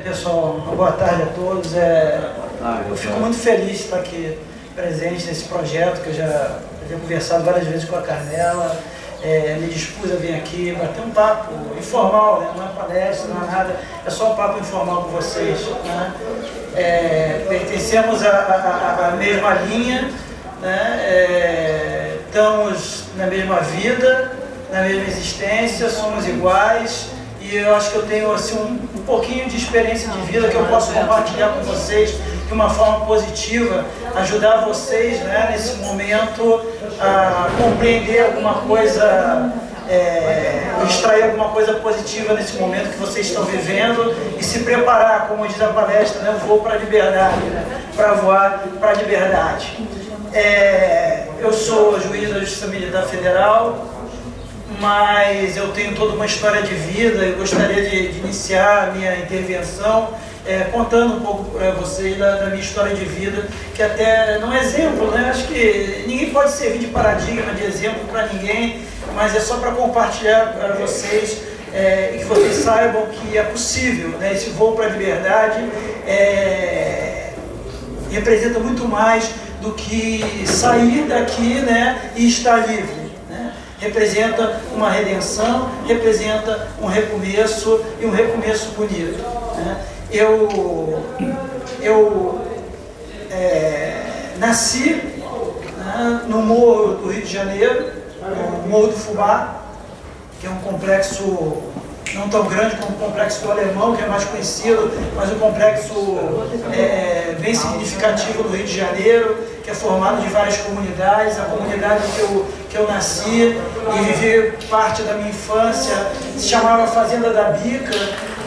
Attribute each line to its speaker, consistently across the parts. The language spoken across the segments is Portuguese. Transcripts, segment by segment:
Speaker 1: Pessoal, uma boa tarde a todos. Eu fico muito feliz de estar aqui presente nesse projeto, que eu já tenho conversado várias vezes com a Carmela. Me dispus a vir aqui bater um papo informal, né? Não é palestra, não é nada, é só um papo informal com vocês, né? Pertencemos à mesma linha, né? Estamos na mesma vida, na mesma existência, somos iguais. E eu acho que eu tenho assim, um pouquinho de experiência de vida que eu posso compartilhar com vocês de uma forma positiva, ajudar vocês, né, nesse momento a compreender alguma coisa, extrair alguma coisa positiva nesse momento que vocês estão vivendo e se preparar, como diz a palestra, né, voo para a liberdade, né, para voar para a liberdade. Eu sou juiz da Justiça Militar Federal, mas eu tenho toda uma história de vida e gostaria de iniciar a minha intervenção contando um pouco para vocês da minha história de vida, que até não é exemplo, né? Acho que ninguém pode servir de paradigma, de exemplo para ninguém, mas é só para compartilhar para vocês e que vocês saibam que é possível, né? Esse voo para a liberdade representa muito mais do que sair daqui, né, e estar livre. Representa uma redenção, representa um recomeço e um recomeço bonito, né? Eu nasci, né, no Morro do Rio de Janeiro, no Morro do Fubá, que é um complexo não tão grande como o Complexo do Alemão, que é mais conhecido, mas um complexo bem significativo do Rio de Janeiro, que é formado de várias comunidades. A comunidade que eu nasci e vivi parte da minha infância se chamava Fazenda da Bica,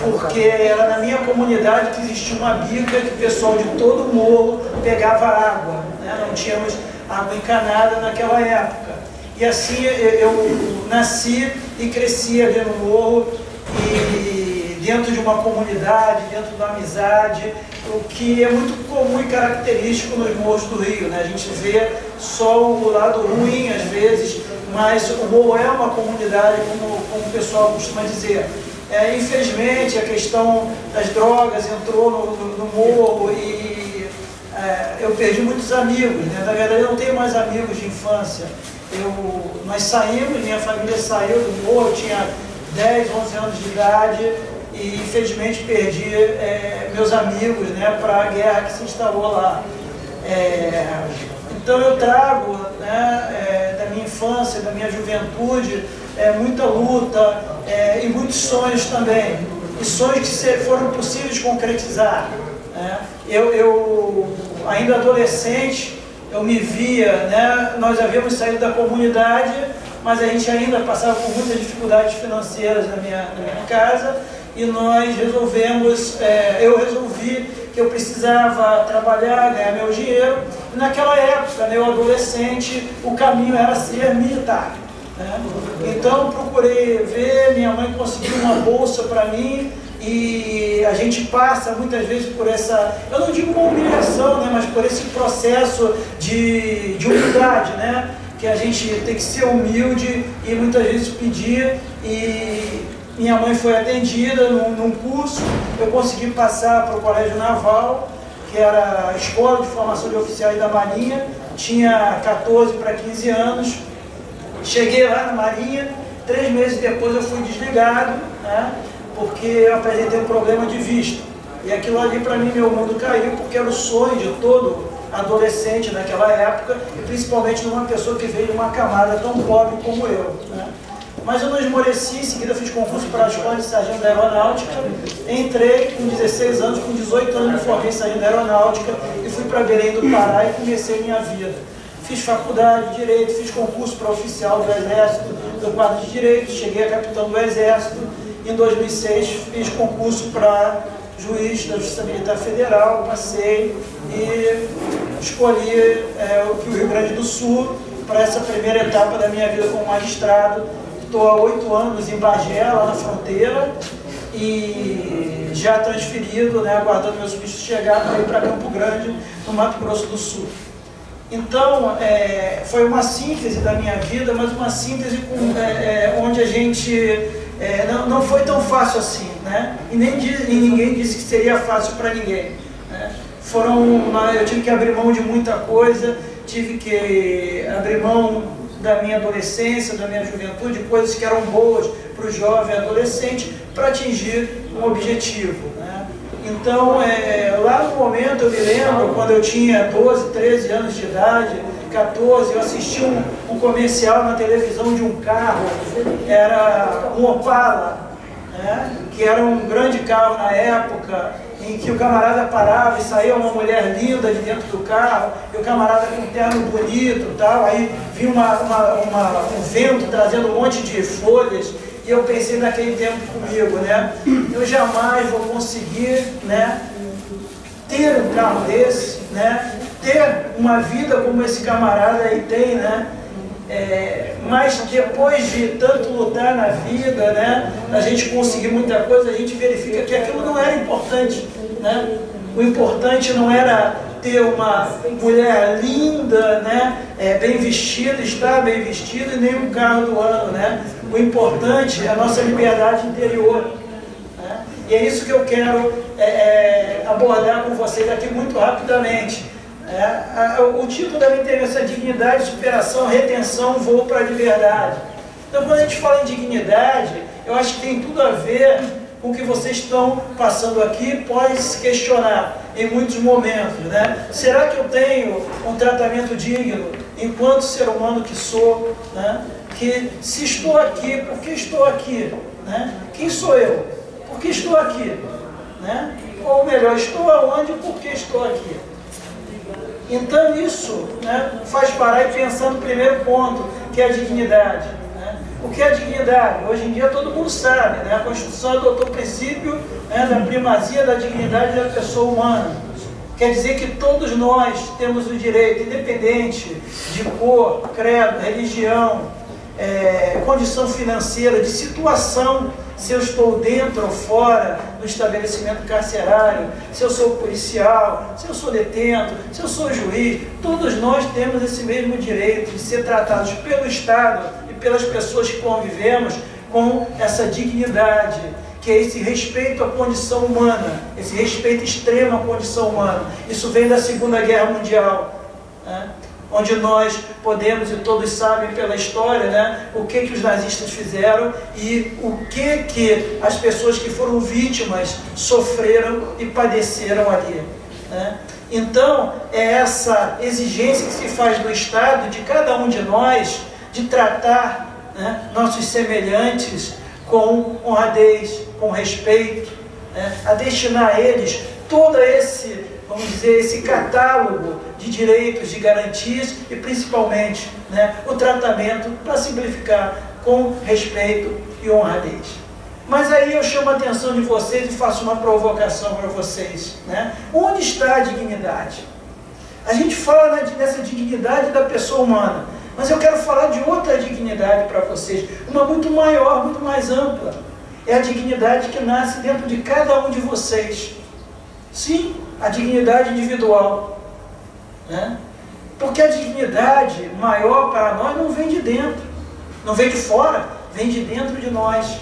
Speaker 1: porque era na minha comunidade que existia uma bica que o pessoal de todo o morro pegava água, né? Não tínhamos água encanada naquela época. E assim eu nasci e cresci ali no morro, e dentro de uma comunidade, dentro da amizade, o que é muito comum e característico nos morros do Rio, né? A gente vê só o lado ruim às vezes, mas o morro é uma comunidade, como o pessoal costuma dizer. Infelizmente a questão das drogas entrou no morro e eu perdi muitos amigos, né? Na verdade eu não tenho mais amigos de infância. Nós saímos, minha família saiu do morro, eu tinha 10, 11 anos de idade e infelizmente perdi meus amigos, né, para a guerra que se instalou lá. Então eu trago, né, da minha infância, da minha juventude, muita luta e muitos sonhos também, e sonhos que foram possíveis de concretizar, né? Eu ainda adolescente, eu me via, né, nós havíamos saído da comunidade, mas a gente ainda passava por muitas dificuldades financeiras na minha casa, e nós resolvemos, eu resolvi que eu precisava trabalhar, ganhar meu dinheiro, e naquela época, né, eu adolescente, o caminho era ser militar, né? Então procurei ver, minha mãe conseguiu uma bolsa para mim, e a gente passa muitas vezes por essa, eu não digo uma humilhação, né, mas por esse processo de humildade, né? Que a gente tem que ser humilde e muitas vezes pedir, e minha mãe foi atendida num curso, eu consegui passar para o Colégio Naval, que era a Escola de Formação de Oficiais da Marinha, tinha 14 para 15 anos, cheguei lá na Marinha, 3 meses depois eu fui desligado, né, porque eu apresentei um problema de vista, e aquilo ali para mim meu mundo caiu, porque era o sonho de todo adolescente naquela época, e principalmente de uma pessoa que veio de uma camada tão pobre como eu, né? Mas eu não esmoreci, em seguida fiz concurso para a Escola de Sargento da Aeronáutica, entrei com 16 anos, com 18 anos me formei em Sargento da Aeronáutica e fui para Belém do Pará e comecei minha vida. Fiz faculdade de Direito, fiz concurso para oficial do Exército, do quadro de Direito, cheguei a capitão do Exército, em 2006 fiz concurso para juiz da Justiça Militar Federal, passei e escolhi o Rio Grande do Sul para essa primeira etapa da minha vida como magistrado. Estou há 8 anos em Bagé, lá na fronteira, e já transferido, né, aguardando meus bichos chegar para ir para Campo Grande, no Mato Grosso do Sul. Então, foi uma síntese da minha vida, mas uma síntese onde a gente não foi tão fácil assim, né? né? E ninguém disse que seria fácil para ninguém, né? Eu tive que abrir mão de muita coisa, tive que abrir mão da minha adolescência, da minha juventude, coisas que eram boas para o jovem adolescente, para atingir um objetivo, né? Então, lá no momento, eu me lembro, quando eu tinha 12, 13 anos de idade, 14, eu assisti um comercial na televisão de um carro, era um Opala, né? Que era um grande carro na época, em que o camarada parava e saía uma mulher linda de dentro do carro, e o camarada com um terno bonito, tal, aí vinha um vento trazendo um monte de folhas, e eu pensei naquele tempo comigo, né? Eu jamais vou conseguir, né, ter um carro desse, né, ter uma vida como esse camarada aí tem, né? Mas depois de tanto lutar na vida, né, a gente conseguir muita coisa, a gente verifica que aquilo não era importante, né? O importante não era ter uma mulher linda, né, bem vestida, estar bem vestida, e nem um carro do ano, né? O importante é a nossa liberdade interior, né? E é isso que eu quero abordar com vocês aqui muito rapidamente. O título da minha intervenção é Dignidade, Superação, Retenção, Voo para a Liberdade. Então, quando a gente fala em dignidade, eu acho que tem tudo a ver com o que vocês estão passando aqui, pode se questionar em muitos momentos, né? Será que eu tenho um tratamento digno enquanto ser humano que sou, né? Que se estou aqui, por que estou aqui, né? Quem sou eu? Por que estou aqui, né? Ou melhor, estou aonde e por que estou aqui? Então isso, né, faz parar e pensar no primeiro ponto, que é a dignidade, né? O que é a dignidade? Hoje em dia todo mundo sabe, né? A Constituição adotou o princípio, né, da primazia da dignidade da pessoa humana. Quer dizer que todos nós temos o direito, independente de cor, credo, religião, condição financeira, de situação, se eu estou dentro ou fora do estabelecimento carcerário, se eu sou policial, se eu sou detento, se eu sou juiz, todos nós temos esse mesmo direito de ser tratados pelo Estado e pelas pessoas que convivemos com essa dignidade, que é esse respeito à condição humana, esse respeito extremo à condição humana. Isso vem da Segunda Guerra Mundial, né? Onde nós podemos, e todos sabem pela história, né, o que os nazistas fizeram e o que as pessoas que foram vítimas sofreram e padeceram ali, né? Então, é essa exigência que se faz do Estado, de cada um de nós, de tratar, né, nossos semelhantes com honradez, com respeito, né, a destinar a eles todo esse, vamos dizer, esse catálogo de direitos, de garantias e principalmente, né, o tratamento, para simplificar, com respeito e honradez. Mas aí eu chamo a atenção de vocês e faço uma provocação para vocês, né? Onde está a dignidade? A gente fala nessa dignidade da pessoa humana, mas eu quero falar de outra dignidade para vocês, uma muito maior, muito mais ampla. É a dignidade que nasce dentro de cada um de vocês. Sim, a dignidade individual, né? Porque a dignidade maior para nós não vem de dentro, não vem de fora, vem de dentro de nós,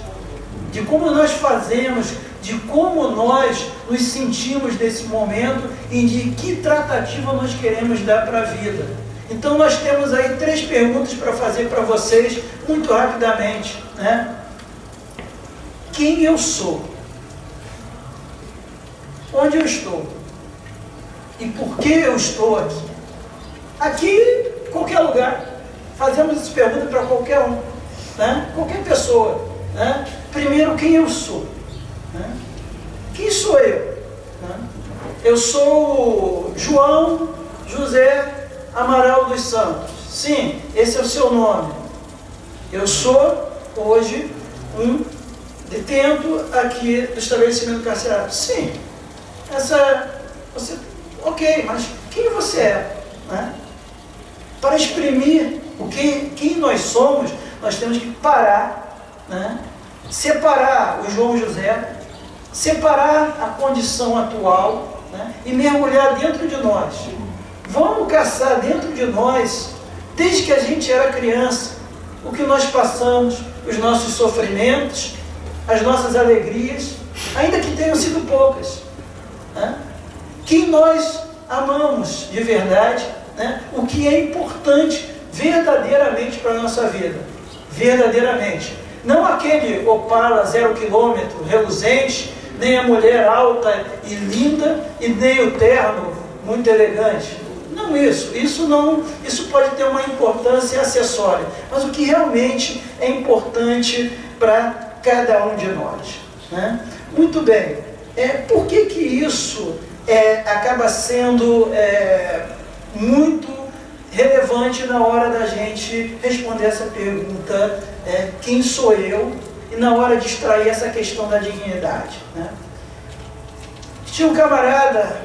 Speaker 1: de como nós fazemos, de como nós nos sentimos nesse momento e de que tratativa nós queremos dar para a vida. Então nós temos aí 3 perguntas para fazer para vocês muito rapidamente, né? Quem eu sou? Onde eu estou? E por que eu estou aqui? Aqui, qualquer lugar. Fazemos essa pergunta para qualquer um, né? Qualquer pessoa, né? Primeiro, quem eu sou? Né? Quem sou eu? Né? Eu sou João José Amaral dos Santos. Sim, esse é o seu nome. Eu sou, hoje, um detento aqui do estabelecimento carcerário. Sim, ok, mas quem você é? Né? Para exprimir quem nós somos, nós temos que parar, né? Separar o João José, separar a condição atual, né? E mergulhar dentro de nós. Vamos caçar dentro de nós, desde que a gente era criança, o que nós passamos, os nossos sofrimentos, as nossas alegrias, ainda que tenham sido poucas. Né? Quem nós amamos de verdade, né? O que é importante verdadeiramente para a nossa vida. Verdadeiramente. Não aquele Opala 0 km reluzente, nem a mulher alta e linda, e nem o terno muito elegante. Não isso. Isso pode ter uma importância acessória. Mas o que realmente é importante para cada um de nós. Né? Muito bem. Por que isso acaba sendo muito relevante na hora da gente responder essa pergunta, quem sou eu? E na hora de extrair essa questão da dignidade. Né? Tinha um camarada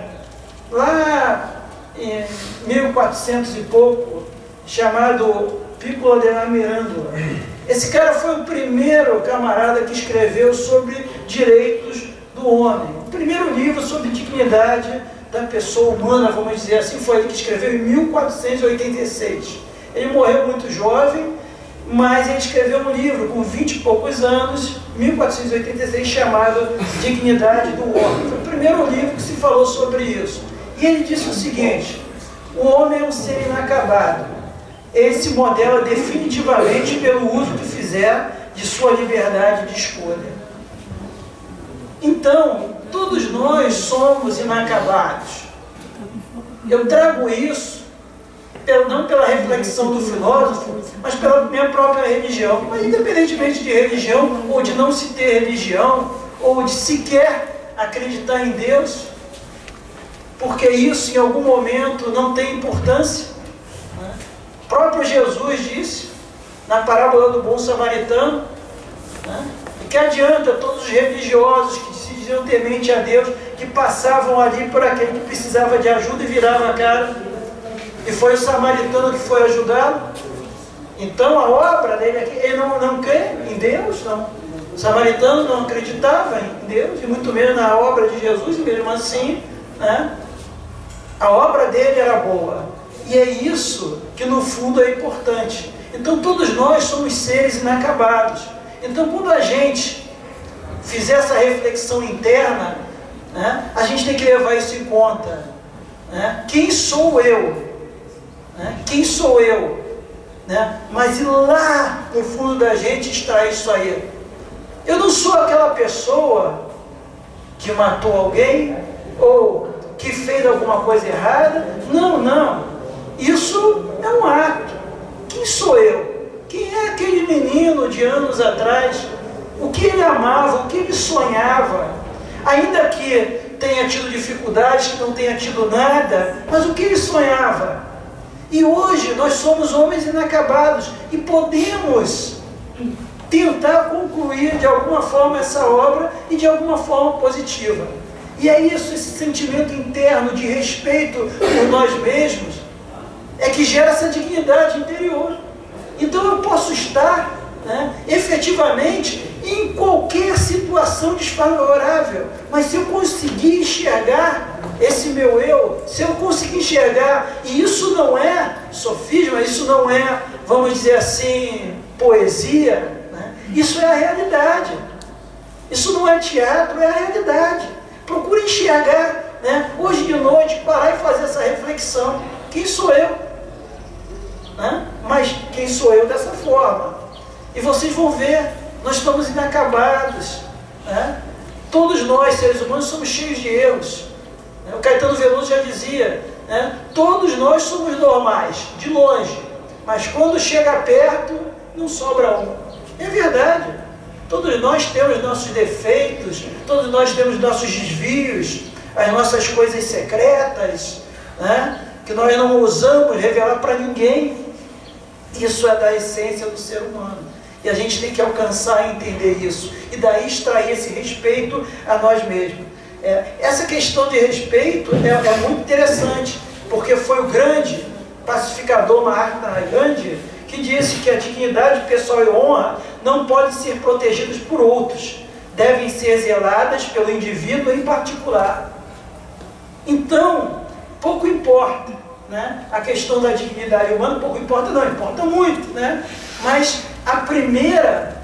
Speaker 1: lá em 1400 e pouco, chamado Pícola de la Mirandola. Esse cara foi o primeiro camarada que escreveu sobre direitos do homem. O primeiro livro sobre dignidade da pessoa humana, vamos dizer assim, foi ele que escreveu em 1486. Ele morreu muito jovem, mas ele escreveu um livro com 20 e poucos anos, 1486, chamado Dignidade do Homem. Foi o primeiro livro que se falou sobre isso. E ele disse o seguinte: o homem é um ser inacabado. Ele se modela definitivamente pelo uso que fizer de sua liberdade de escolha. Então, todos nós somos inacabados. Eu trago isso, não pela reflexão do filósofo, mas pela minha própria religião. Mas independentemente de religião, ou de não se ter religião, ou de sequer acreditar em Deus, porque isso em algum momento não tem importância. Né? O próprio Jesus disse, na parábola do bom samaritano, né? Que adianta todos os religiosos que se diziam temente a Deus, que passavam ali por aquele que precisava de ajuda e virava a cara, e foi o samaritano que foi ajudá-lo. Então a obra dele aqui, ele não crê em Deus, não. O samaritano não acreditava em Deus, e muito menos na obra de Jesus, e mesmo assim, né, a obra dele era boa. E é isso que no fundo é importante. Então todos nós somos seres inacabados. Então quando a gente fizer essa reflexão interna, né, a gente tem que levar isso em conta. Né? Quem sou eu? Né? Quem sou eu? Né? Mas lá no fundo da gente está isso aí. Eu não sou aquela pessoa que matou alguém ou que fez alguma coisa errada. Não. Isso é um ato. Quem sou eu? Quem é aquele menino de anos atrás? O que ele amava? O que ele sonhava? Ainda que tenha tido dificuldades, que não tenha tido nada, mas o que ele sonhava? E hoje nós somos homens inacabados e podemos tentar concluir de alguma forma essa obra e de alguma forma positiva. E é isso, esse sentimento interno de respeito por nós mesmos, é que gera essa dignidade interior. Então eu posso estar, né, efetivamente em qualquer situação desfavorável, mas se eu conseguir enxergar esse meu eu, se eu conseguir enxergar, e isso não é sofisma, isso não é, vamos dizer assim, poesia, né? Isso é a realidade. Isso não é teatro, é a realidade. Procure enxergar, né? Hoje de noite, parar e fazer essa reflexão. Quem sou eu? Né? Mas quem sou eu dessa forma? E vocês vão ver, nós estamos inacabados. Né? Todos nós, seres humanos, somos cheios de erros. O Caetano Veloso já dizia, né? Todos nós somos normais, de longe, mas quando chega perto, não sobra um. É verdade. Todos nós temos nossos defeitos, todos nós temos nossos desvios, as nossas coisas secretas, né? Que nós não ousamos revelar para ninguém. Isso é da essência do ser humano. E a gente tem que alcançar e entender isso. E daí extrair esse respeito a nós mesmos. Essa questão de respeito é muito interessante, porque foi o grande pacificador Mahatma Gandhi que disse que a dignidade pessoal e honra não podem ser protegidas por outros, devem ser zeladas pelo indivíduo em particular. Então, pouco importa, né? A questão da dignidade humana, pouco importa, não, importa muito, né? Mas a primeira,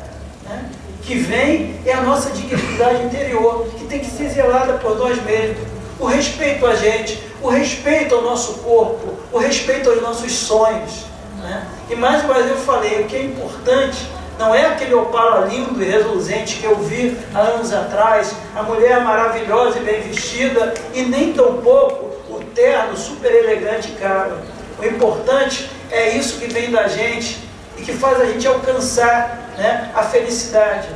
Speaker 1: né, que vem é a nossa dignidade interior, que tem que ser zelada por nós mesmos. O respeito a gente, o respeito ao nosso corpo, o respeito aos nossos sonhos, né? E mais uma vez eu falei, o que é importante não é aquele Opala lindo e reluzente que eu vi há anos atrás, a mulher maravilhosa e bem vestida, e nem tampouco o terno super elegante e caro. O importante é isso que vem da gente e que faz a gente alcançar, né, a felicidade.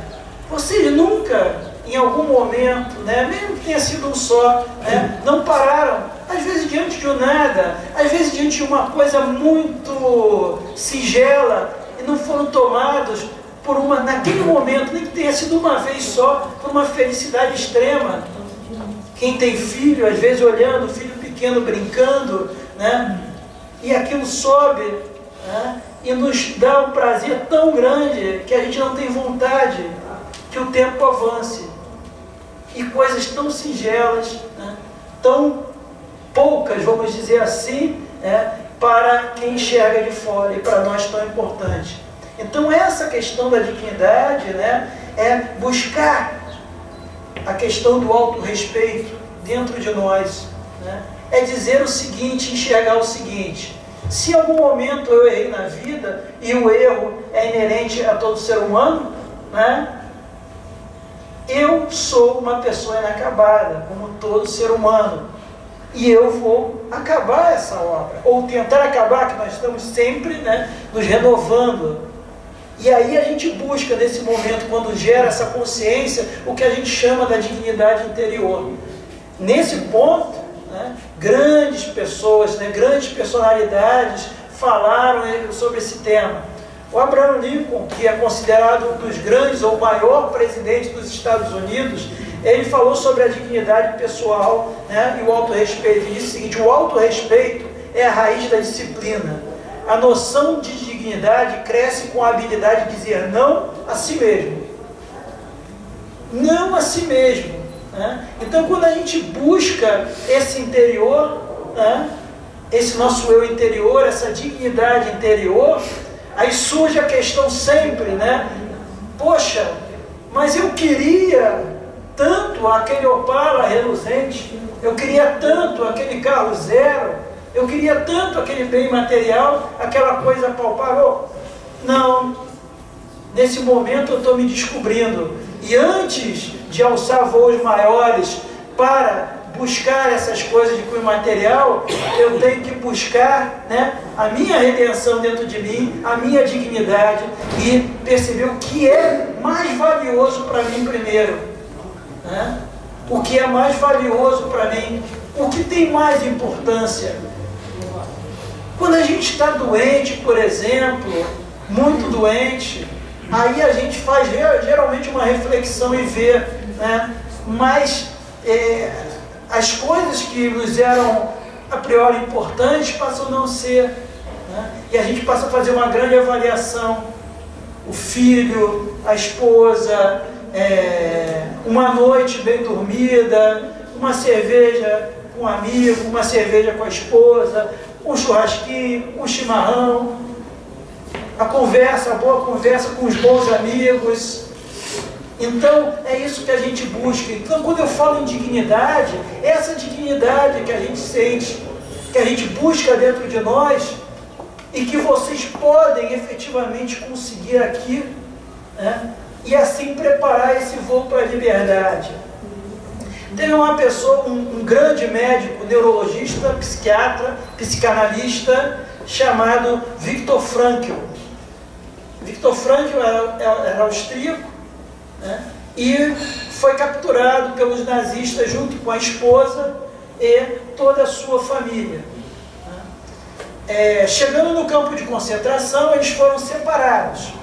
Speaker 1: Vocês nunca, em algum momento, né, mesmo que tenha sido um só, né, não pararam, às vezes diante de um nada, às vezes diante de uma coisa muito singela, e não foram tomados por uma, naquele momento, nem que tenha sido uma vez só, por uma felicidade extrema. Quem tem filho, às vezes olhando o filho pequeno brincando, né, e aquilo sobe, né, e nos dá um prazer tão grande que a gente não tem vontade que o tempo avance. E coisas tão singelas, né, tão poucas, vamos dizer assim, né, para quem enxerga de fora e para nós tão importante. Então essa questão da dignidade, né, é buscar a questão do autorrespeito dentro de nós, né, é dizer o seguinte, enxergar o seguinte: se em algum momento eu errei na vida, e o erro é inerente a todo ser humano, né, eu sou uma pessoa inacabada, como todo ser humano, e eu vou acabar essa obra, ou tentar acabar, que nós estamos sempre, né, nos renovando. E aí a gente busca, nesse momento, quando gera essa consciência, o que a gente chama da dignidade interior. Nesse ponto, né, grandes pessoas, né, grandes personalidades falaram sobre esse tema. O Abraham Lincoln, que é considerado um dos grandes ou o maior presidente dos Estados Unidos, ele falou sobre a dignidade pessoal, né, e o autorrespeito. Ele disse o seguinte: o autorrespeito é a raiz da disciplina. A noção de dignidade cresce com a habilidade de dizer não a si mesmo. Não a si mesmo, né? Então, quando a gente busca esse interior, né, esse nosso eu interior, essa dignidade interior, aí surge a questão sempre, né? Poxa, mas eu queria tanto aquele Opala reluzente, eu queria tanto aquele carro zero, eu queria tanto aquele bem material, aquela coisa palpável. Não, nesse momento eu estou me descobrindo, e antes de alçar voos maiores para buscar essas coisas de cunho material, eu tenho que buscar, né, a minha redenção dentro de mim, a minha dignidade, e perceber o que é mais valioso para mim primeiro, né? O que é mais valioso para mim, o que tem mais importância. Quando a gente está doente, por exemplo, muito doente, aí a gente faz geralmente uma reflexão e vê, né, mas as coisas que nos eram a priori importantes passam a não ser, né, e a gente passa a fazer uma grande avaliação. O filho, a esposa, uma noite bem dormida, uma cerveja com um amigo, uma cerveja com a esposa, um churrasquinho, um chimarrão, a boa conversa com os bons amigos. Então, é isso que a gente busca. Então, quando eu falo em dignidade, essa dignidade que a gente sente, que a gente busca dentro de nós, e que vocês podem efetivamente conseguir aqui, né, e assim preparar esse voo para a liberdade. Teve uma pessoa, um grande médico, neurologista, psiquiatra, psicanalista, chamado Viktor Frankl. Viktor Frankl era austríaco, né, e foi capturado pelos nazistas junto com a esposa e toda a sua família. Chegando no campo de concentração, eles foram separados.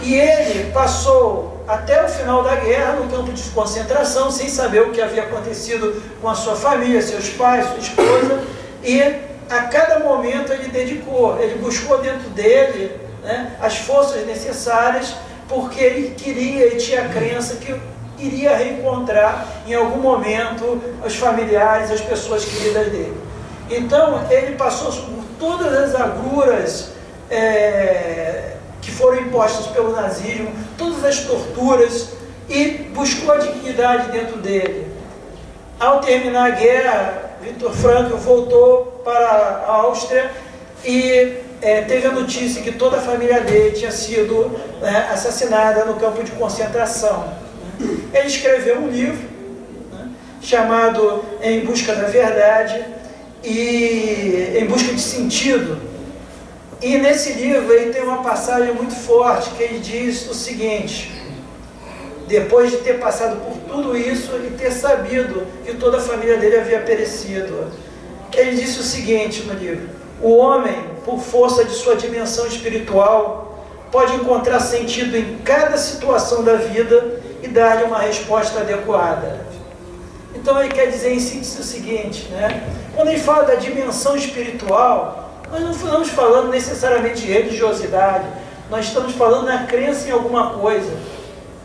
Speaker 1: E ele passou até o final da guerra no campo de concentração, sem saber o que havia acontecido com a sua família, seus pais, sua esposa, e a cada momento ele buscou dentro dele, né, as forças necessárias, porque ele queria e tinha a crença que iria reencontrar em algum momento os familiares, as pessoas queridas dele. Então ele passou por todas as agruras que foram impostas pelo nazismo, todas as torturas, e buscou a dignidade dentro dele. Ao terminar a guerra, Viktor Frankl voltou para a Áustria e teve a notícia que toda a família dele tinha sido assassinada no campo de concentração. Ele escreveu um livro, chamado Em Busca da Verdade e Em Busca de Sentido. E nesse livro ele tem uma passagem muito forte que ele diz o seguinte: depois de ter passado por tudo isso e ter sabido que toda a família dele havia perecido, ele disse o seguinte no livro: o homem, por força de sua dimensão espiritual, pode encontrar sentido em cada situação da vida e dar-lhe uma resposta adequada. Então ele quer dizer em síntese o seguinte, quando ele fala da dimensão espiritual, nós não estamos falando necessariamente de religiosidade, nós estamos falando na crença em alguma coisa,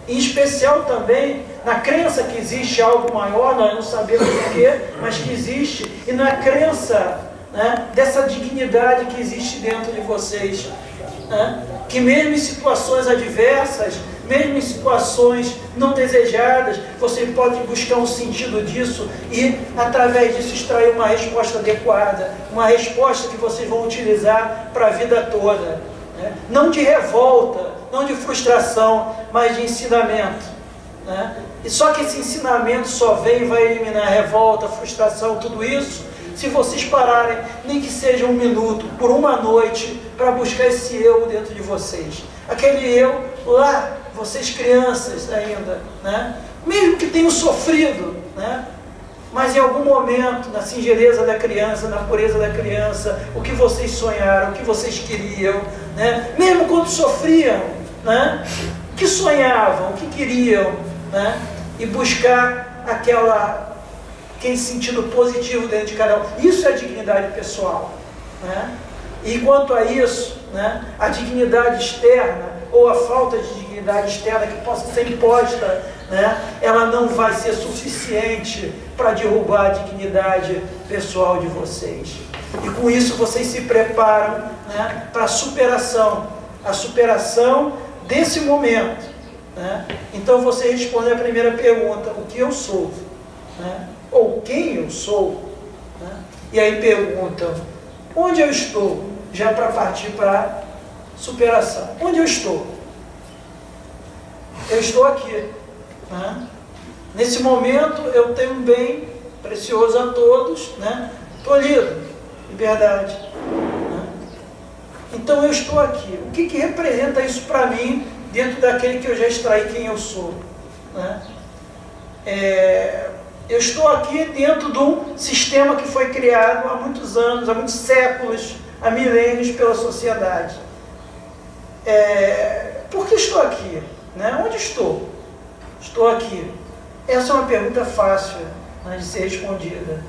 Speaker 1: em especial também na crença que existe algo maior, nós não sabemos o que, mas que existe, e na crença dessa dignidade que existe dentro de vocês, que mesmo em situações adversas, mesmo em situações não desejadas, você pode buscar um sentido disso e, através disso, extrair uma resposta adequada, uma resposta que vocês vão utilizar para a vida toda. Não de revolta, não de frustração, mas de ensinamento. E só que esse ensinamento só vem e vai eliminar a revolta, a frustração, tudo isso, se vocês pararem, nem que seja um minuto, por uma noite, para buscar esse eu dentro de vocês. Aquele eu lá, vocês crianças ainda, mesmo que tenham sofrido, mas em algum momento, na singeleza da criança, na pureza da criança, o que vocês sonharam, o que vocês queriam, mesmo quando sofriam, o que sonhavam, o que queriam, e buscar aquele sentido positivo dentro de cada um. Isso é dignidade pessoal. E quanto a isso, a dignidade externa, ou a falta de dignidade externa que possa ser imposta, ela não vai ser suficiente para derrubar a dignidade pessoal de vocês. E com isso vocês se preparam para a superação desse momento. Então você responde a primeira pergunta: o que eu sou? Ou quem eu sou? E aí perguntam: onde eu estou? Já para partir para a superação. Onde eu estou? Eu estou aqui. Nesse momento eu tenho um bem precioso a todos, tolhido, liberdade. Então eu estou aqui. O que representa isso para mim dentro daquele que eu já extraí quem eu sou? Eu estou aqui dentro de um sistema que foi criado há muitos anos, há muitos séculos, há milênios pela sociedade. Por que estou aqui? Onde estou? Estou aqui. Essa é uma pergunta fácil de ser respondida.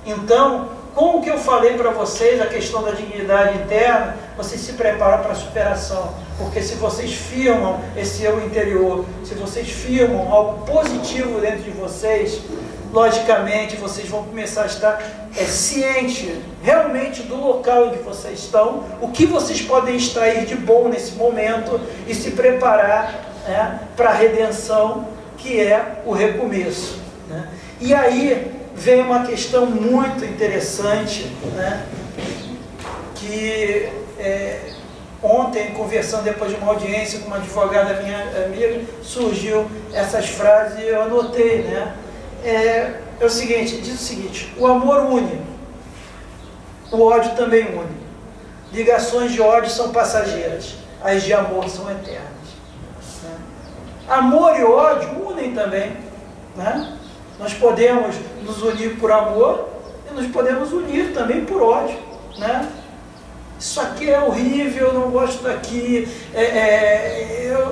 Speaker 1: Então, com o que eu falei para vocês, a questão da dignidade interna, vocês se preparam para a superação. Porque se vocês firmam esse eu interior, se vocês firmam algo positivo dentro de vocês, logicamente vocês vão começar a estar cientes realmente do local em que vocês estão, o que vocês podem extrair de bom nesse momento e se preparar para a redenção, que é o recomeço. E aí vem uma questão muito interessante, que ontem, conversando depois de uma audiência com uma advogada minha amiga, surgiu essas frases e eu anotei, é o seguinte, diz o seguinte: o amor une, o ódio também une. Ligações de ódio são passageiras, as de amor são eternas. Amor e ódio unem também. Nós podemos nos unir por amor e nos podemos unir também por ódio. Isso aqui é horrível, eu não gosto daqui,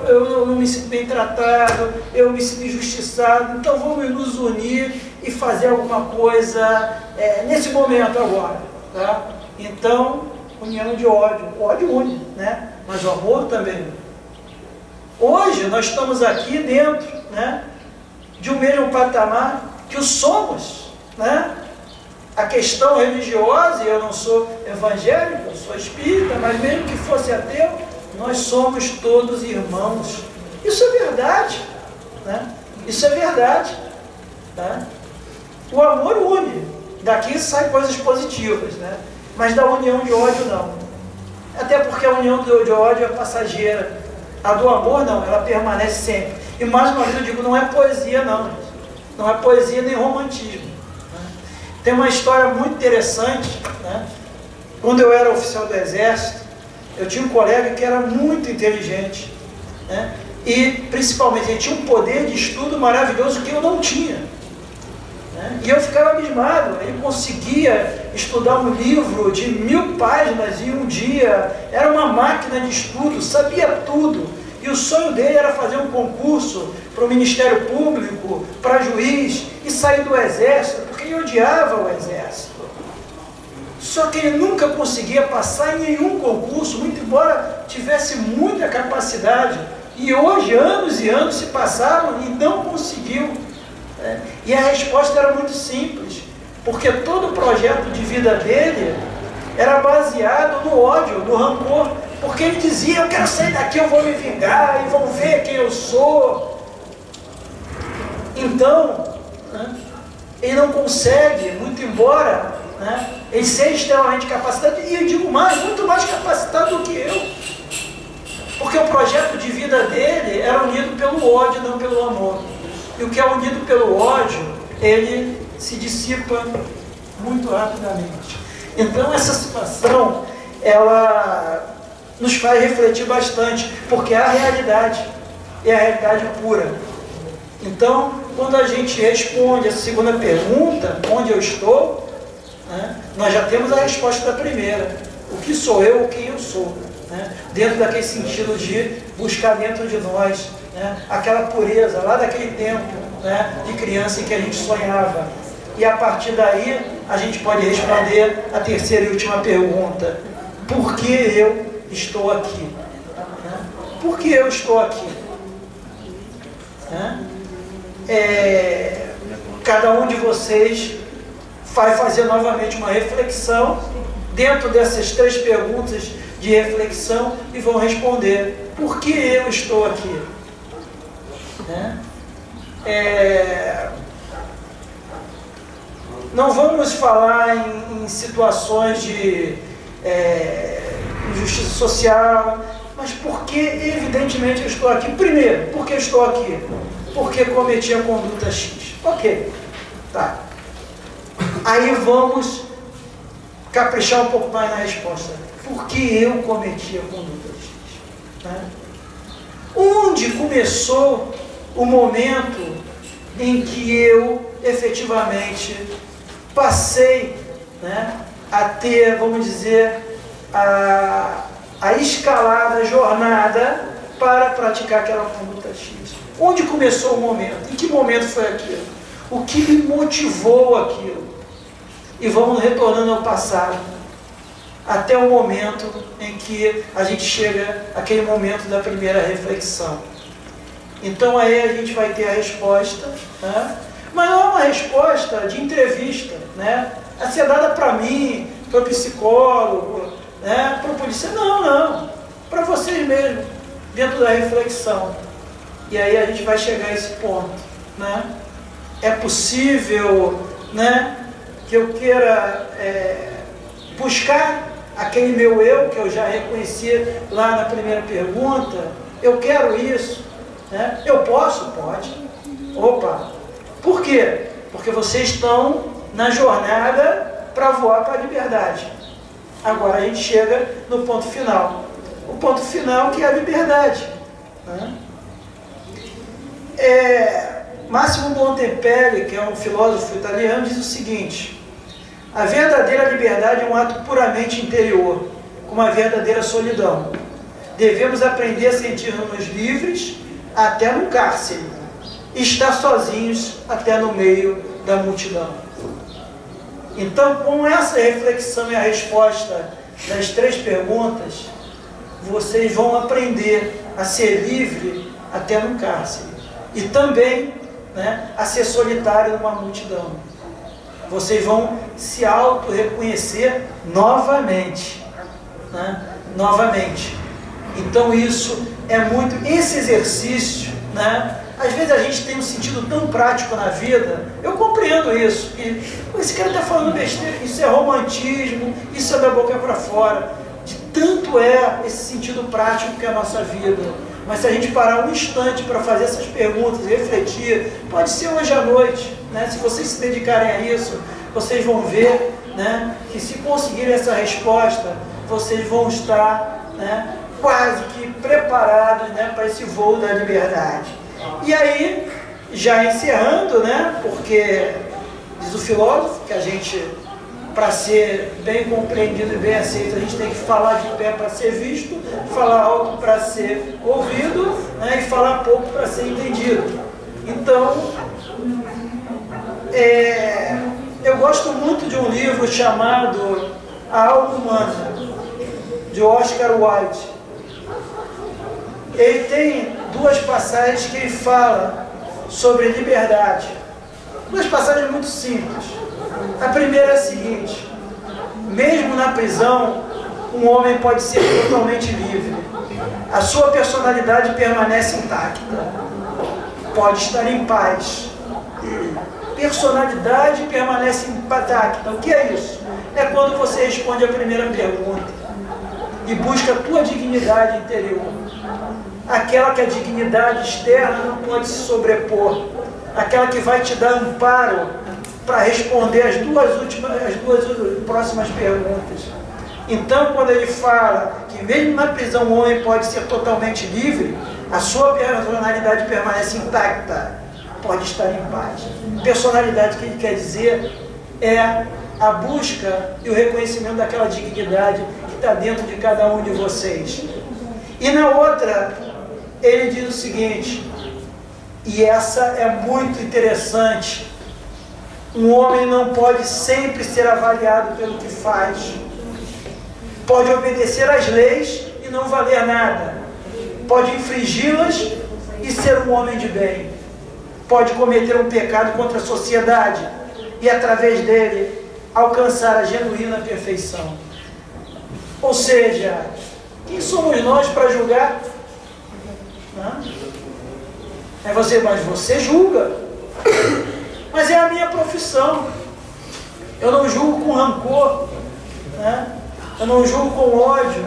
Speaker 1: eu não me sinto bem tratado, eu me sinto injustiçado, então vamos nos unir e fazer alguma coisa nesse momento agora. Então, união de ódio. O ódio une, mas o amor também une. Hoje nós estamos aqui dentro de um mesmo patamar que o somos. A questão religiosa, e eu não sou evangélico, eu sou espírita, mas mesmo que fosse ateu, nós somos todos irmãos. Isso é verdade, né? Isso é verdade, tá? O amor une, daqui saem coisas positivas, né? Mas da união de ódio não. Até porque a união de ódio é passageira. A do amor não, ela permanece sempre. E mais uma vez eu digo, não é poesia não. Não é poesia nem romantismo, né? Tem uma história muito interessante, né? Quando eu era oficial do Exército, eu tinha um colega que era muito inteligente, né? E principalmente ele tinha um poder de estudo maravilhoso que eu não tinha, né? E eu ficava abismado. Ele conseguia estudar um livro de 1000 páginas em um dia, era uma máquina de estudo, sabia tudo. E o sonho dele era fazer um concurso para o Ministério Público, para juiz, e sair do Exército, porque ele odiava o Exército. Só que ele nunca conseguia passar em nenhum concurso, muito embora tivesse muita capacidade. E hoje, anos e anos se passaram e não conseguiu, né? E a resposta era muito simples, porque todo o projeto de vida dele era baseado no ódio, no rancor. Porque ele dizia, eu quero sair daqui, eu vou me vingar, e vão ver quem eu sou. Então, né, ele não consegue, muito embora, né, ele seja extremamente capacitado, e eu digo mais, muito mais capacitado do que eu. Porque o projeto de vida dele era unido pelo ódio, não pelo amor. E o que é unido pelo ódio, ele se dissipa muito rapidamente. Então essa situação, ela nos faz refletir bastante, porque é a realidade pura. Então, quando a gente responde a segunda pergunta, onde eu estou, né, nós já temos a resposta da primeira. O que sou eu, quem eu sou? Né? Dentro daquele sentido de buscar dentro de nós, né, aquela pureza, lá daquele tempo, né, de criança em que a gente sonhava. E a partir daí, a gente pode responder a terceira e última pergunta. Por que eu estou aqui? Né? Por que eu estou aqui? Né? Cada um de vocês vai fazer novamente uma reflexão dentro dessas 3 perguntas de reflexão e vão responder: por que eu estou aqui? Né? Não vamos falar em situações de injustiça social, mas porque evidentemente eu estou aqui. Primeiro, por que eu estou aqui? Porque cometi a conduta X. Ok, tá. Aí vamos caprichar um pouco mais na resposta. Por que eu cometi a conduta X? Né? Onde começou o momento em que eu efetivamente passei, né, a ter, vamos dizer, a escalada, a jornada para praticar aquela conduta X? Onde começou o momento? Em que momento foi aquilo? O que me motivou aquilo? E vamos retornando ao passado, até o momento em que a gente chega àquele momento da primeira reflexão. Então aí a gente vai ter a resposta, né? Mas não é uma resposta de entrevista, né, a ser dada para mim, para o psicólogo, né, para o policial. Não, para vocês mesmos, dentro da reflexão. E aí a gente vai chegar a esse ponto, né? É possível, né, que eu queira buscar aquele meu eu, que eu já reconheci lá na primeira pergunta. Eu quero isso, né? Eu posso? Pode. Opa! Por quê? Porque vocês estão na jornada para voar para a liberdade. Agora a gente chega no ponto final. O ponto final, que é a liberdade, né? Massimo Montempelli, que é um filósofo italiano, diz o seguinte: a verdadeira liberdade é um ato puramente interior, com uma verdadeira solidão. Devemos aprender a sentir-nos livres até no cárcere, e estar sozinhos até no meio da multidão. Então, com essa reflexão e a resposta das 3 perguntas, vocês vão aprender a ser livre até no cárcere. E também, né, a ser solitário numa multidão. Vocês vão se auto-reconhecer novamente, né? Novamente. Então isso é muito, esse exercício, né? Às vezes a gente tem um sentido tão prático na vida, eu compreendo isso, que esse cara está falando besteira, isso é romantismo, isso é da boca para fora, de tanto é esse sentido prático que é a nossa vida. Mas se a gente parar um instante para fazer essas perguntas e refletir, pode ser hoje à noite, né? Se vocês se dedicarem a isso, vocês vão ver, né, que se conseguirem essa resposta, vocês vão estar, né, quase que preparados, né, para esse voo da liberdade. E aí, já encerrando, né, porque diz o filósofo que a gente, para ser bem compreendido e bem aceito, a gente tem que falar de pé para ser visto, falar alto para ser ouvido, né, e falar pouco para ser entendido. Então, eu gosto muito de um livro chamado A Alma Humana, de Oscar Wilde. Ele tem duas passagens que ele fala sobre liberdade. Duas passagens muito simples. A primeira é a seguinte: mesmo na prisão, um homem pode ser totalmente livre. A sua personalidade permanece intacta. Pode estar em paz. Personalidade permanece intacta. O que é isso? É quando você responde a primeira pergunta e busca a tua dignidade interior. Aquela que a dignidade externa não pode se sobrepor. Aquela que vai te dar amparo para responder as duas próximas perguntas. Então, quando ele fala que mesmo na prisão o homem pode ser totalmente livre, a sua personalidade permanece intacta, pode estar em paz. Personalidade, que ele quer dizer, é a busca e o reconhecimento daquela dignidade que está dentro de cada um de vocês. E na outra, ele diz o seguinte, e essa é muito interessante: um homem não pode sempre ser avaliado pelo que faz. Pode obedecer às leis e não valer nada. Pode infringi-las e ser um homem de bem. Pode cometer um pecado contra a sociedade e, através dele, alcançar a genuína perfeição. Ou seja, quem somos nós para julgar? É você, mas você julga. Mas é a minha profissão. Eu não julgo com rancor, né? Eu não julgo com ódio.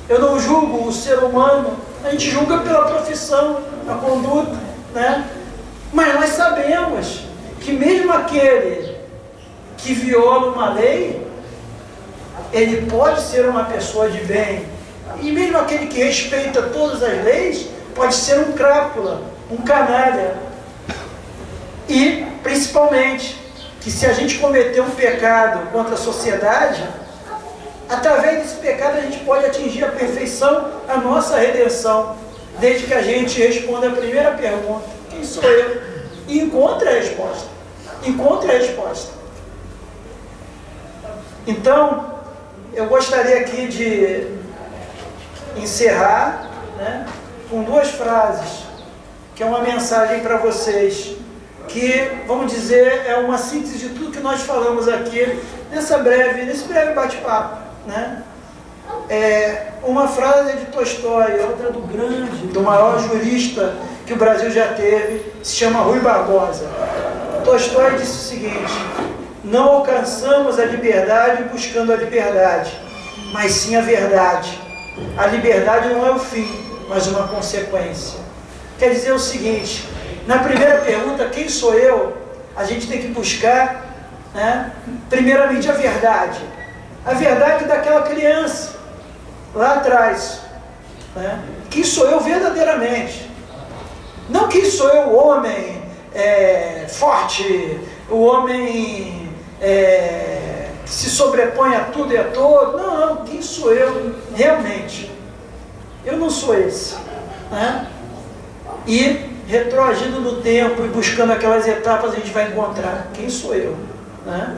Speaker 1: Eu não julgo o ser humano. A gente julga pela profissão, a conduta, né? Mas nós sabemos que mesmo aquele que viola uma lei, ele pode ser uma pessoa de bem. E mesmo aquele que respeita todas as leis, pode ser um crápula, um canalha. E, principalmente, que se a gente cometer um pecado contra a sociedade, através desse pecado a gente pode atingir a perfeição, a nossa redenção, desde que a gente responda a primeira pergunta: quem sou eu? E encontre a resposta. Encontre a resposta. Então, eu gostaria aqui de encerrar, né, com duas frases, que é uma mensagem para vocês, que, vamos dizer, é uma síntese de tudo que nós falamos aqui, nesse breve bate-papo, né? Uma frase é de Tolstói, outra do maior jurista que o Brasil já teve, se chama Rui Barbosa. Tolstói disse o seguinte: não alcançamos a liberdade buscando a liberdade, mas sim a verdade. A liberdade não é o fim, mas uma consequência. Quer dizer o seguinte: na primeira pergunta, quem sou eu? A gente tem que buscar, né, primeiramente a verdade. A verdade daquela criança, lá atrás, né? Quem sou eu verdadeiramente? Não quem sou eu, o homem forte, o homem que se sobrepõe a tudo e a todo. Não, quem sou eu realmente? Eu não sou esse, né? E retroagindo no tempo e buscando aquelas etapas, a gente vai encontrar quem sou eu, né?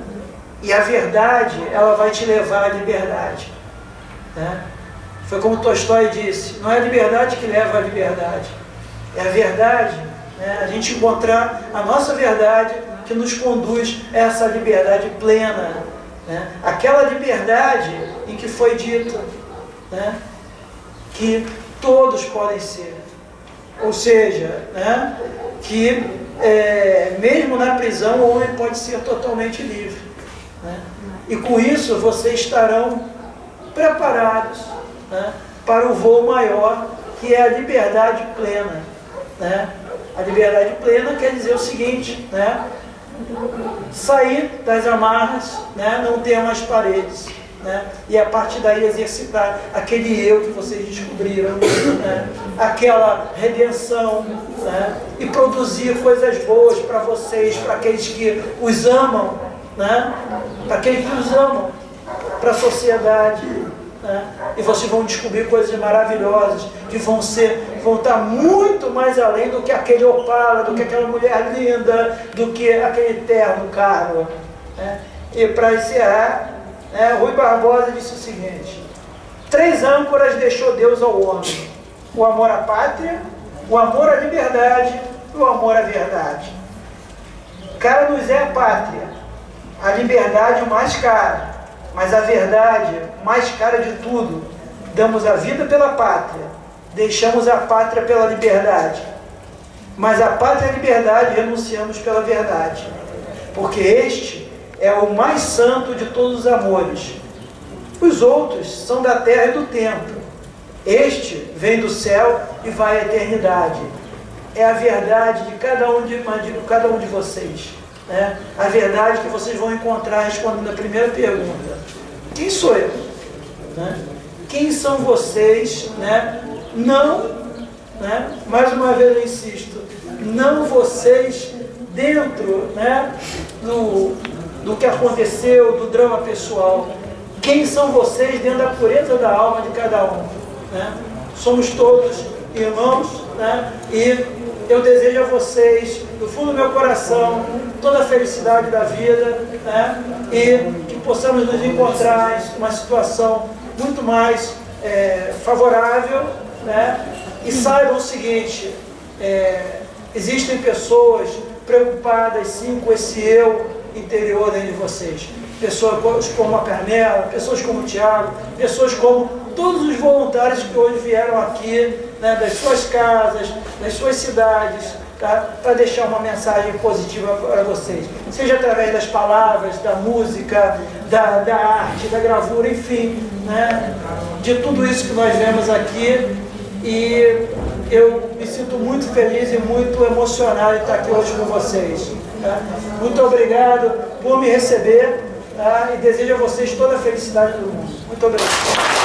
Speaker 1: E a verdade, ela vai te levar à liberdade, né? Foi como Tolstói disse: não é a liberdade que leva à liberdade, é a verdade, né? A gente encontrar a nossa verdade que nos conduz a essa liberdade plena, né? Aquela liberdade em que foi dito, né, que todos podem ser. Ou seja, né, que mesmo na prisão o homem pode ser totalmente livre. Né? E com isso vocês estarão preparados, né, para o voo maior, que é a liberdade plena. Né? A liberdade plena quer dizer o seguinte, né, sair das amarras, né, não ter mais paredes. Né? E a partir daí exercitar aquele eu que vocês descobriram, né? Aquela redenção, né? E produzir coisas boas para vocês, para aqueles que os amam, né? Para aqueles que os amam, para a sociedade, né? E vocês vão descobrir coisas maravilhosas que vão estar muito mais além do que aquele Opala, do que aquela mulher linda, do que aquele terno caro, né? E para encerrar, Rui Barbosa disse o seguinte: 3 âncoras deixou Deus ao homem: o amor à pátria, o amor à liberdade e o amor à verdade. Cara nos é a pátria, a liberdade o mais cara, mas a verdade mais cara de tudo. Damos a vida pela pátria, deixamos a pátria pela liberdade, mas a pátria e a liberdade renunciamos pela verdade, porque este é o mais santo de todos os amores. Os outros são da terra e do tempo. Este vem do céu e vai à eternidade. É a verdade de cada um de vocês. Né? A verdade que vocês vão encontrar respondendo a primeira pergunta: quem sou eu? Né? Quem são vocês? Né? Não, né? Mais uma vez eu insisto, não vocês dentro, né, do que aconteceu, do drama pessoal. Quem são vocês dentro da pureza da alma de cada um? Né? Somos todos irmãos, né? E eu desejo a vocês, do fundo do meu coração, toda a felicidade da vida, né? E que possamos nos encontrar em uma situação muito mais favorável, né? E saibam o seguinte, existem pessoas preocupadas sim com esse eu interior dentro de vocês. Pessoas como a Carmela, pessoas como o Tiago, pessoas como todos os voluntários que hoje vieram aqui, né, das suas casas, das suas cidades, tá, para deixar uma mensagem positiva para vocês. Seja através das palavras, da música, da arte, da gravura, enfim, né, de tudo isso que nós vemos aqui. E eu me sinto muito feliz e muito emocionado de estar aqui hoje com vocês. Tá? Muito obrigado por me receber, tá? E desejo a vocês toda a felicidade do mundo. Muito obrigado.